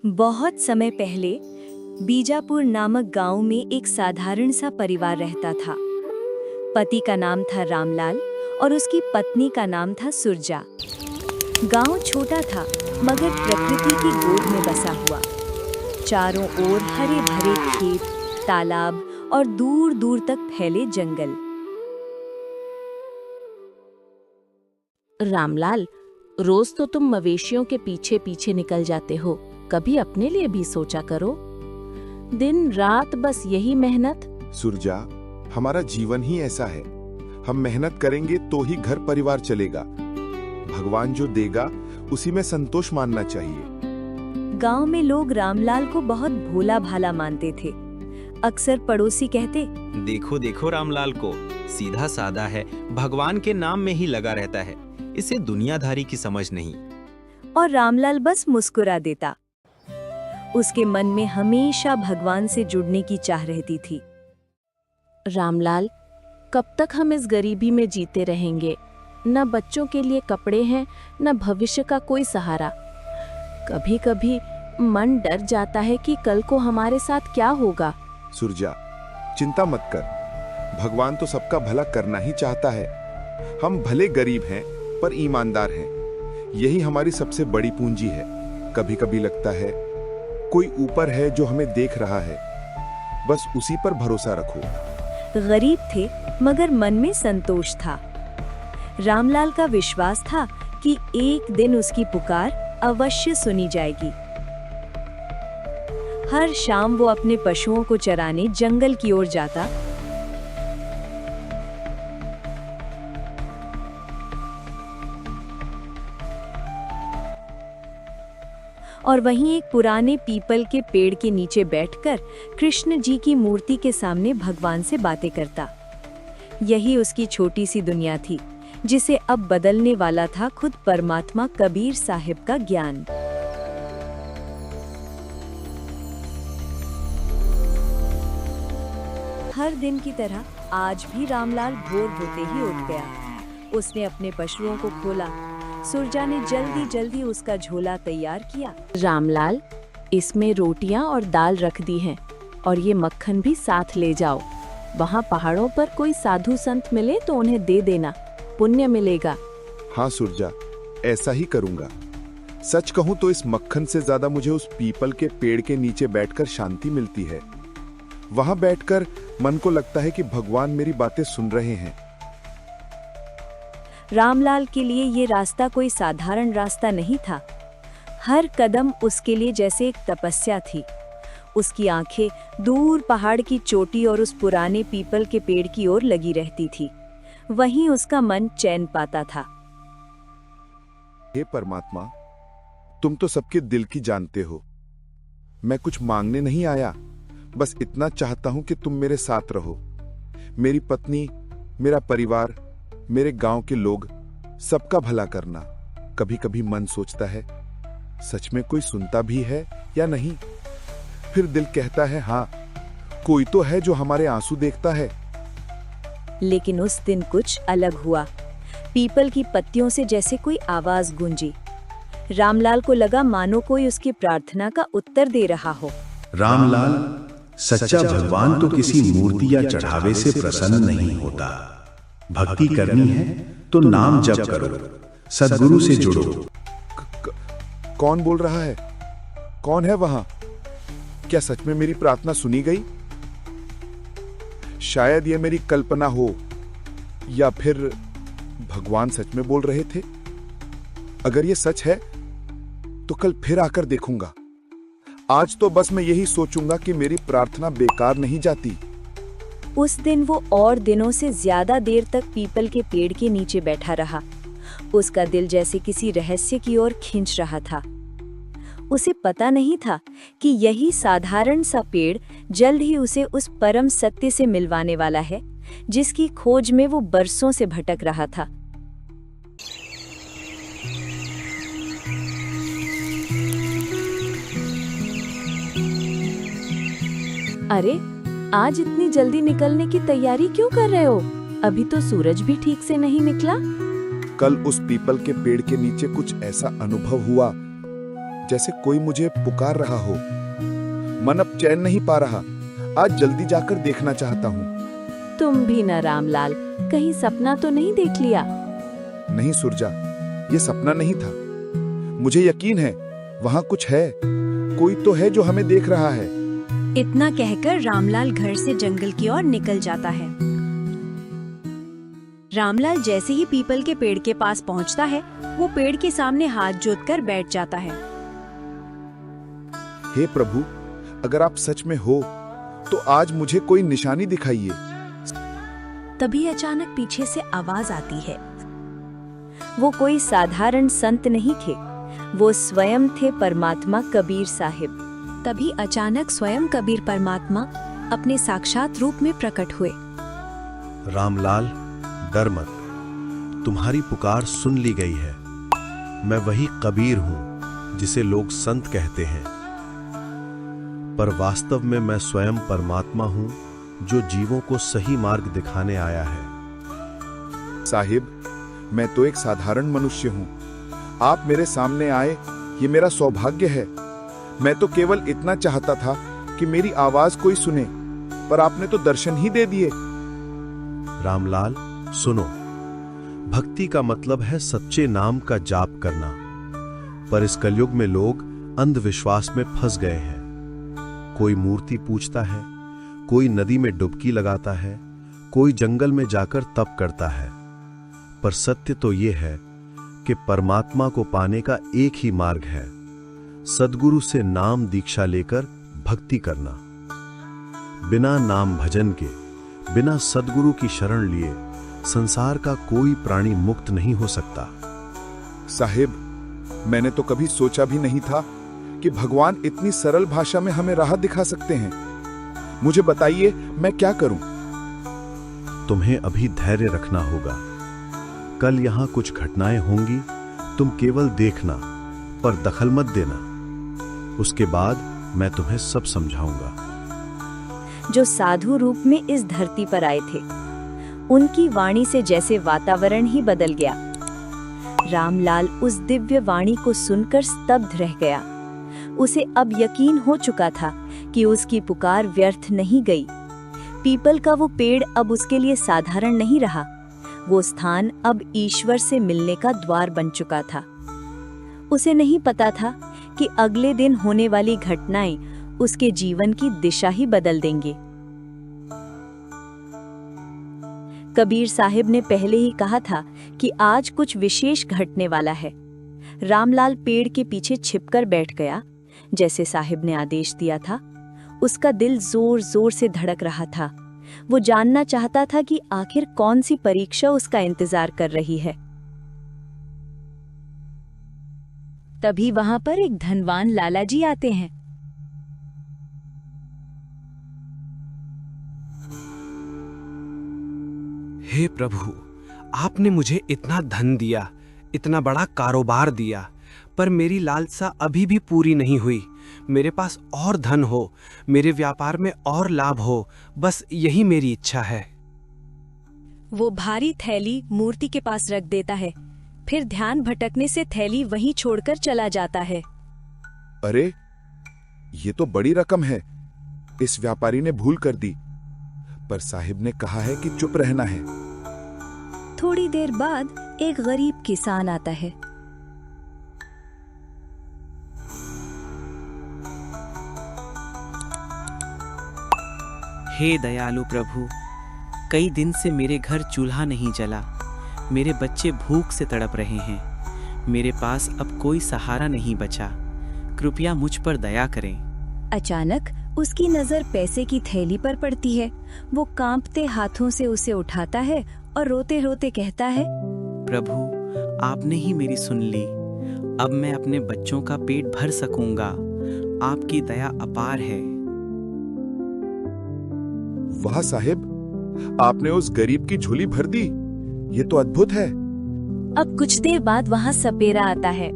बहुत समय पहले बीजापुर नामक गांव में एक साधारण सा परिवार रहता था। पति का नाम था रामलाल और उसकी पत्नी का नाम था सुरजा। गांव छोटा था मगर प्रकृति की गोद में बसा हुआ। चारों ओर हरे भरे खेत, तालाब और दूर दूर तक फैले जंगल। रामलाल, रोज तो तुम मवेशियों के पीछे पीछे निकल जाते हो, कभी अपने लिए भी सोचा करो। दिन रात बस यही मेहनत। सुरजा, हमारा जीवन ही ऐसा है। हम मेहनत करेंगे तो ही घर परिवार चलेगा। भगवान जो देगा उसी में संतोष मानना चाहिए। गांव में लोग रामलाल को बहुत भोला भाला मानते थे। अक्सर पड़ोसी कहते, देखो देखो रामलाल को, सीधा साधा है, भगवान के नाम में ही लगा रहता है, इसे दुनियादारी की समझ नहीं। और रामलाल बस मुस्कुरा देता। उसके मन में हमेशा भगवान से जुड़ने की चाह रहती थी। रामलाल, कब तक हम इस गरीबी में जीते रहेंगे? न बच्चों के लिए कपड़े हैं, न भविष्य का कोई सहारा। कभी कभी मन डर जाता है कि कल को हमारे साथ क्या होगा। सुरजा, चिंता मत कर, भगवान तो सबका भला करना ही चाहता है। हम भले गरीब हैं पर ईमानदार हैं, यही हमारी सबसे बड़ी पूंजी है। कभी कभी लगता है कोई ऊपर है जो हमें देख रहा है, बस उसी पर भरोसा रखो। गरीब थे मगर मन में संतोष था। रामलाल का विश्वास था कि एक दिन उसकी पुकार अवश्य सुनी जाएगी। हर शाम वो अपने पशुओं को चराने जंगल की ओर जाता। और वहीं एक पुराने पीपल के पेड़ के नीचे बैठकर कृष्ण जी की मूर्ति के सामने भगवान से बातें करता। यही उसकी छोटी सी दुनिया थी, जिसे अब बदलने वाला था खुद परमात्मा कबीर साहिब का ज्ञान। हर दिन की तरह आज भी रामलाल भोर होते ही उठ गया। उसने अपने पशुओं को खोला। सुरजा ने जल्दी जल्दी उसका झोला तैयार किया। रामलाल, इसमें रोटियां और दाल रख दी हैं, और ये मक्खन भी साथ ले जाओ। वहाँ पहाड़ों पर कोई साधु संत मिले तो उन्हें दे देना, पुण्य मिलेगा। हाँ सुरजा, ऐसा ही करूंगा। सच कहूं तो इस मक्खन से ज्यादा मुझे उस पीपल के पेड़ के नीचे बैठकर शांति मिलती है। वहां बैठकर मन को लगता है कि भगवान मेरी बातें सुन रहे हैं। रामलाल के लिए ये रास्ता कोई साधारण रास्ता नहीं था। हर कदम उसके लिए जैसे एक तपस्या थी। उसकी आंखें दूर पहाड़ की चोटी और उस पुराने पीपल के पेड़ की ओर लगी रहती थी। वहीं उसका मन चैन पाता था। हे परमात्मा, तुम तो सबके दिल की जानते हो। मैं कुछ मांगने नहीं आया, बस इतना चाहता हूं कि तुम मेरे साथ रहो। मेरी पत्नी, मेरा परिवार, मेरे गांव के लोग, सबका भला करना। कभी कभी मन सोचता है, सच में कोई सुनता भी है या नहीं। फिर दिल कहता है, हाँ, कोई तो है जो हमारे आंसू देखता है। लेकिन उस दिन कुछ अलग हुआ। पीपल की पत्तियों से जैसे कोई आवाज गूंजी। रामलाल को लगा मानो कोई उसकी प्रार्थना का उत्तर दे रहा हो। रामलाल, सच्चा भगवान तो किसी मूर्ति या चढ़ावे से प्रसन्न नहीं होता। भक्ति करनी है तो नाम जप करो, सद्गुरु से जुड़ो। कौन बोल रहा है? कौन है वहां? क्या सच में मेरी प्रार्थना सुनी गई? शायद यह मेरी कल्पना हो, या फिर भगवान सच में बोल रहे थे। अगर यह सच है तो कल फिर आकर देखूंगा। आज तो बस मैं यही सोचूंगा कि मेरी प्रार्थना बेकार नहीं जाती। उस दिन वो और दिनों से ज्यादा देर तक पीपल के पेड़ के नीचे बैठा रहा। उसका दिल जैसे किसी रहस्य की ओर खींच रहा था। उसे पता नहीं था कि यही साधारण सा पेड़ जल्द ही उसे उस परम सत्य से मिलवाने वाला है, जिसकी खोज में वो बरसों से भटक रहा था। अरे, आज इतनी जल्दी निकलने की तैयारी क्यों कर रहे हो? अभी तो सूरज भी ठीक से नहीं निकला। कल उस पीपल के पेड़ के नीचे कुछ ऐसा अनुभव हुआ जैसे कोई मुझे पुकार रहा हो। मन अब चैन नहीं पा रहा। आज जल्दी जाकर देखना चाहता हूँ। तुम भी न रामलाल, कहीं सपना तो नहीं देख लिया? नहीं सुरजा, ये सपना नहीं था। मुझे यकीन है वहाँ कुछ है, कोई तो है जो हमें देख रहा है। इतना कहकर रामलाल घर से जंगल की ओर निकल जाता है। रामलाल जैसे ही पीपल के पेड़ के पास पहुंचता है, वो पेड़ के सामने हाथ जोतकर बैठ जाता है। हे प्रभु, अगर आप सच में हो तो आज मुझे कोई निशानी दिखाइए। तभी अचानक पीछे से आवाज आती है। वो कोई साधारण संत नहीं थे, वो स्वयं थे परमात्मा कबीर साहिब। तभी अचानक स्वयं कबीर परमात्मा अपने साक्षात रूप में प्रकट हुए। रामलाल, डर मत, तुम्हारी पुकार सुन ली गई है। मैं वही कबीर हूं जिसे लोग संत कहते हैं, पर वास्तव में मैं स्वयं परमात्मा हूं जो जीवों को सही मार्ग दिखाने आया है। साहिब, मैं तो एक साधारण मनुष्य हूँ। आप मेरे सामने आए, ये मेरा सौभाग्य है। मैं तो केवल इतना चाहता था कि मेरी आवाज कोई सुने, पर आपने तो दर्शन ही दे दिए। रामलाल, सुनो, भक्ति का मतलब है सच्चे नाम का जाप करना, पर इस कलयुग में लोग अंधविश्वास में फंस गए हैं। कोई मूर्ति पूजता है, कोई नदी में डुबकी लगाता है, कोई जंगल में जाकर तप करता है, पर सत्य तो ये है कि परमात्मा को पाने का एक ही मार्ग है, सद्गुरु से नाम दीक्षा लेकर भक्ति करना। बिना नाम भजन के, बिना सद्गुरु की शरण लिए संसार का कोई प्राणी मुक्त नहीं हो सकता। साहिब, मैंने तो कभी सोचा भी नहीं था कि भगवान इतनी सरल भाषा में हमें राह दिखा सकते हैं। मुझे बताइए, मैं क्या करूं? तुम्हें अभी धैर्य रखना होगा। कल यहां कुछ घटनाएं होंगी, तुम केवल देखना, पर दखल मत देना। उसके बाद मैं तुम्हें सब समझाऊंगा। जो साधु रूप में इस धरती पर आए थे, उनकी वाणी से जैसे वातावरण ही बदल गया। रामलाल उस दिव्य वाणी को सुनकर स्तब्ध रह गया। उसे अब यकीन हो चुका था कि उसकी पुकार व्यर्थ नहीं गई। पीपल का वो पेड़ अब उसके लिए साधारण नहीं रहा, वो स्थान अब ईश्वर से मिलने का द्वार बन चुका था। उसे नहीं पता था कि अगले दिन होने वाली घटनाएं उसके जीवन की दिशा ही बदल देंगे। कबीर साहिब ने पहले ही कहा था कि आज कुछ विशेष घटने वाला है। रामलाल पेड़ के पीछे छिपकर बैठ गया, जैसे साहिब ने आदेश दिया था। उसका दिल जोर जोर से धड़क रहा था। वो जानना चाहता था कि आखिर कौन सी परीक्षा उसका इंतजार कर रही है। तभी वहां पर एक धनवान लाला जी आते हैं। हे प्रभु, आपने मुझे इतना धन दिया, इतना बड़ा कारोबार दिया, पर मेरी लालसा अभी भी पूरी नहीं हुई। मेरे पास और धन हो, मेरे व्यापार में और लाभ हो, बस यही मेरी इच्छा है। वो भारी थैली मूर्ति के पास रख देता है, फिर ध्यान भटकने से थैली वहीं छोड़कर चला जाता है। अरे, ये तो बड़ी रकम है। इस व्यापारी ने भूल कर दी, पर साहिब ने कहा है कि चुप रहना है। थोड़ी देर बाद एक गरीब किसान आता है। हे दयालु प्रभु, कई दिन से मेरे घर चूल्हा नहीं जला, मेरे बच्चे भूख से तड़प रहे हैं, मेरे पास अब कोई सहारा नहीं बचा, कृपया मुझ पर दया करें। अचानक उसकी नजर पैसे की थैली पर पड़ती है। वो कांपते हाथों से उसे उठाता है और रोते रोते कहता है, प्रभु, आपने ही मेरी सुन ली। अब मैं अपने बच्चों का पेट भर सकूंगा। आपकी दया अपार है। वाह साहिब, आपने उस गरीब की झोली भर दी। ये तो अद्भुत है। अब कुछ देर बाद वहाँ सपेरा आता है।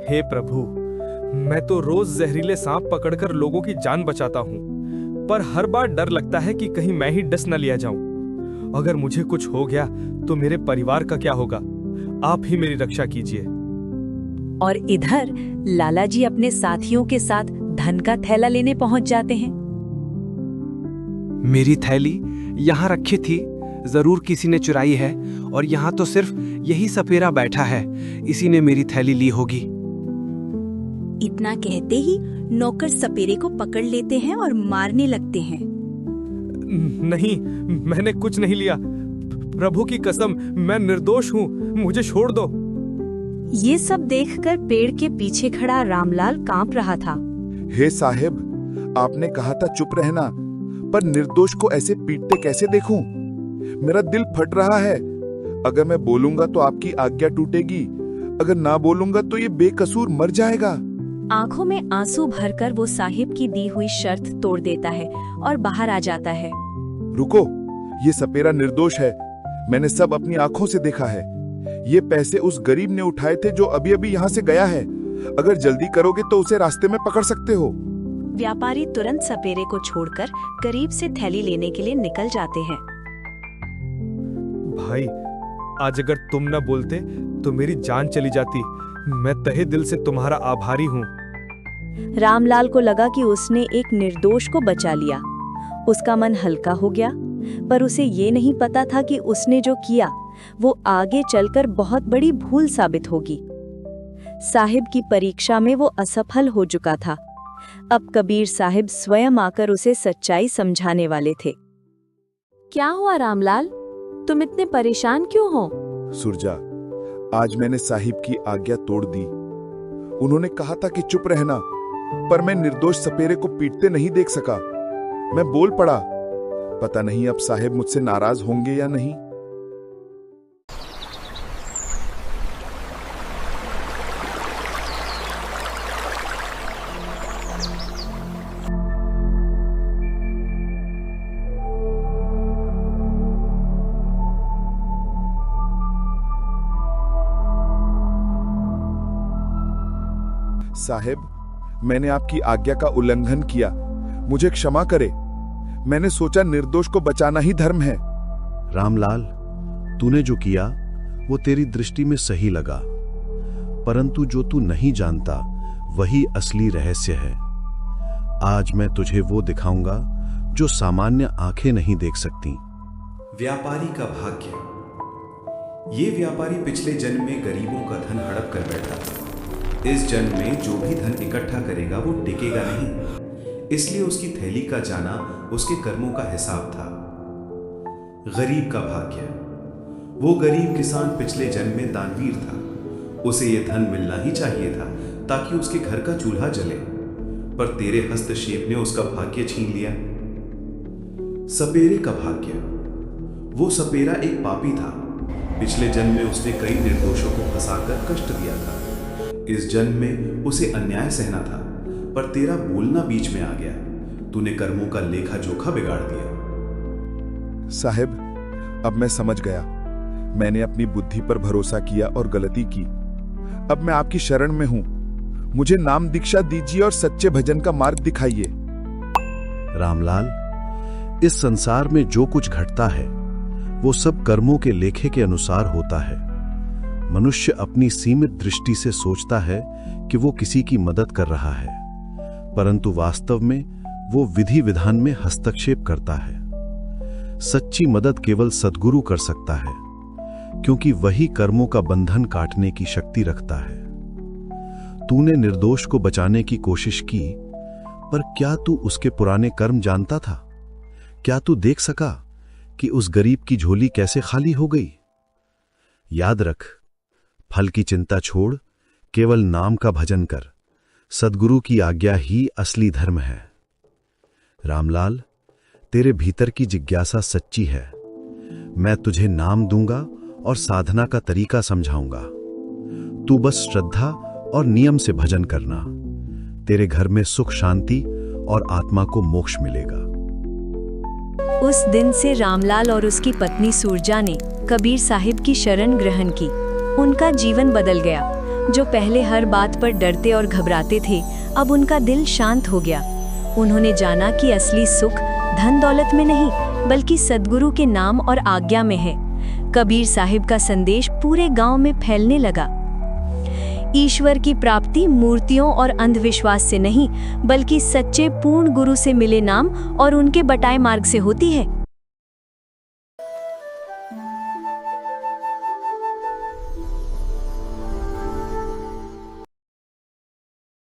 हे प्रभु, मैं तो रोज जहरीले सांप पकड़कर लोगों की जान बचाता हूँ, पर हर बार डर लगता है कि कहीं मैं ही डस न लिया जाऊं। अगर मुझे कुछ हो गया तो मेरे परिवार का क्या होगा? आप ही मेरी रक्षा कीजिए। और इधर लाला जी अपने साथियों के साथ धन का थैला लेने पहुंच जाते हैं। मेरी थैली यहाँ रखी थी, जरूर किसी ने चुराई है, और यहाँ तो सिर्फ यही सपेरा बैठा है, इसी ने मेरी थैली ली होगी। इतना कहते ही नौकर सपेरे को पकड़ लेते हैं और मारने लगते हैं। नहीं, मैंने कुछ नहीं लिया। प्रभु की कसम, मैं निर्दोष हूँ, मुझे छोड़ दो। ये सब देखकर पेड़ के पीछे खड़ा रामलाल कांप रहा था। हे साहेब, आपने कहा था चुप रहना, पर निर्दोष को ऐसे पीटते कैसे देखूं? मेरा दिल फट रहा है। अगर मैं बोलूंगा तो आपकी आज्ञा टूटेगी, अगर ना बोलूंगा तो ये बेकसूर मर जाएगा। आंखों में आंसू भरकर वो साहिब की दी हुई शर्त तोड़ देता है और बाहर आ जाता है। रुको, ये सपेरा निर्दोष है, मैंने सब अपनी आंखों से देखा है। ये पैसे उस गरीब ने उठाए थे जो अभी अभी यहाँ से गया है। अगर जल्दी करोगे तो उसे रास्ते में पकड़ सकते हो। व्यापारी तुरंत सपेरे को छोड़कर गरीब से थैली लेने के लिए निकल जाते हैं। भाई, आज अगर तुम न बोलते तो मेरी जान चली जाती। मैं तहे दिल से तुम्हारा आभारी हूँ। रामलाल को लगा कि उसने एक निर्दोष को बचा लिया। उसका मन हल्का हो गया, पर उसे ये नहीं पता था कि उसने जो किया वो आगे चलकर बहुत बड़ी भूल साबित होगी। साहिब की परीक्षा में वो असफल हो चुका था। अब कबीर साहिब स्वयं आकर उसे सच्चाई समझाने वाले थे। क्या हुआ रामलाल, तुम इतने परेशान क्यों हो? सुरजा, आज मैंने साहिब की आज्ञा तोड़ दी। उन्होंने कहा था कि चुप रहना, पर मैं निर्दोष सपेरे को पीटते नहीं देख सका। मैं बोल पड़ा। पता नहीं अब साहिब मुझसे नाराज होंगे या नहीं। साहेब, मैंने आपकी आज्ञा का उल्लंघन किया, मुझे क्षमा करे। मैंने सोचा निर्दोष को बचाना ही धर्म है। रामलाल, तूने जो किया वो तेरी दृष्टि में सही लगा, परंतु जो तू नहीं जानता वही असली रहस्य है। आज मैं तुझे वो दिखाऊंगा जो सामान्य आंखें नहीं देख सकती। व्यापारी का भाग्य। ये व्यापारी पिछले जन्म में गरीबों का धन हड़प कर बैठा था। इस जन्म में जो भी धन इकट्ठा करेगा वो टिकेगा नहीं, इसलिए उसकी थैली का जाना उसके कर्मों का हिसाब था। गरीब का भाग्य। वो गरीब किसान पिछले जन्म में दानवीर था। उसे ये धन मिलना ही चाहिए था ताकि उसके घर का चूल्हा जले, पर तेरे हस्तक्षेप ने उसका भाग्य छीन लिया। सपेरे का भाग्य। वो सपेरा एक पापी था। पिछले जन्म में उसने कई निर्दोषों को फंसाकर कष्ट दिया था। इस जन्म में उसे अन्याय सहना था, पर तेरा बोलना बीच में आ गया। तूने कर्मों का लेखा जोखा बिगाड़ दिया। साहिब, अब मैं समझ गया। मैंने अपनी बुद्धि पर भरोसा किया और गलती की। अब मैं आपकी शरण में हूं। मुझे नाम दीक्षा दीजिए और सच्चे भजन का मार्ग दिखाइए। रामलाल, इस संसार में जो कुछ घटता है वो सब कर्मों के लेखे के अनुसार होता है। मनुष्य अपनी सीमित दृष्टि से सोचता है कि वो किसी की मदद कर रहा है, परंतु वास्तव में वो विधि विधान में हस्तक्षेप करता है। सच्ची मदद केवल सद्गुरु कर सकता है, क्योंकि वही कर्मों का बंधन काटने की शक्ति रखता है। तूने निर्दोष को बचाने की कोशिश की, पर क्या तू उसके पुराने कर्म जानता था? क्या तू देख सका कि उस गरीब की झोली कैसे खाली हो गई? याद रख, फल की चिंता छोड़, केवल नाम का भजन कर। सद्गुरु की आज्ञा ही असली धर्म है। रामलाल, तेरे भीतर की जिज्ञासा सच्ची है। मैं तुझे नाम दूंगा और साधना का तरीका समझाऊंगा। तू बस श्रद्धा और नियम से भजन करना। तेरे घर में सुख शांति और आत्मा को मोक्ष मिलेगा। उस दिन से रामलाल और उसकी पत्नी सुरजा ने कबीर साहिब की शरण ग्रहण की। उनका जीवन बदल गया। जो पहले हर बात पर डरते और घबराते थे, अब उनका दिल शांत हो गया। उन्होंने जाना कि असली सुख धन दौलत में नहीं, बल्कि सद्गुरु के नाम और आज्ञा में है। कबीर साहिब का संदेश पूरे गांव में फैलने लगा। ईश्वर की प्राप्ति मूर्तियों और अंधविश्वास से नहीं, बल्कि सच्चे पूर्ण गुरु से मिले नाम और उनके बताए मार्ग से होती है।